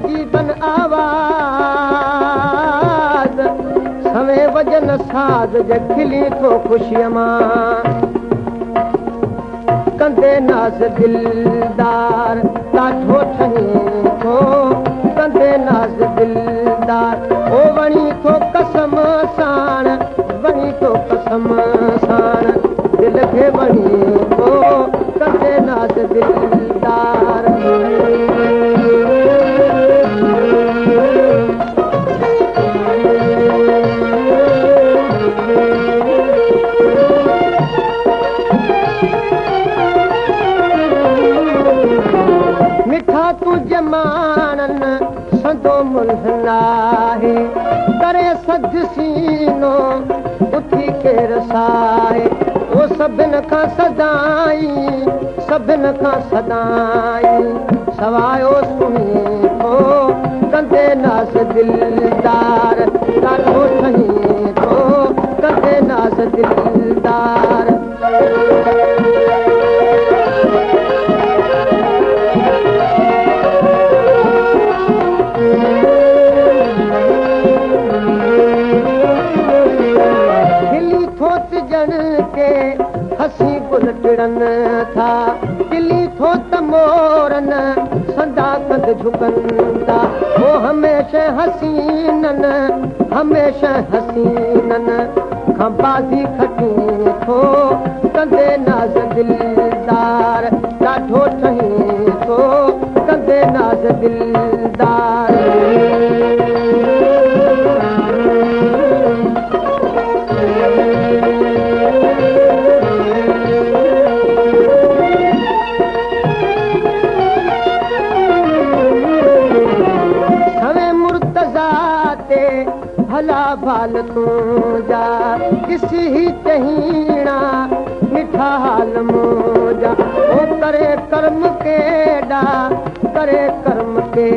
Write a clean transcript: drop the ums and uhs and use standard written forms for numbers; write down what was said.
अजीबन आवाज सवे वजन साज जे खिली थो खुशीअ मां कंदे नाज़ दिलदार ॾाढो ठही थो कंदे नाज़ दिलदार ओ वणी थो कसम साण वणी थो कसम साण दिल खे वणी थो कंदे नाज़ दिलदार जमानन सदो मुल्हन आहे करे सद सीनो उथी केर साए ओ सभिन खां सदाई सभिन खां सदाई सवायो सुणी थो कंदे नाज़ दिलदार ॾाढो ठही थो कंदे नाज़ दिलदार हसी गुल टिड़न था दिली थो त मोरन सदा कंद झुकन था वो हमेशा हसीनन खां बाज़ी खटी थो कंदे नाज़ दिलदार ॾाढो ठही थो कंदे नाज़ दिलदार भला भाल तुझा किसी ही चहीणा मिठा हाल मुझा ओ करे कर्म केड़ा करे कर्म के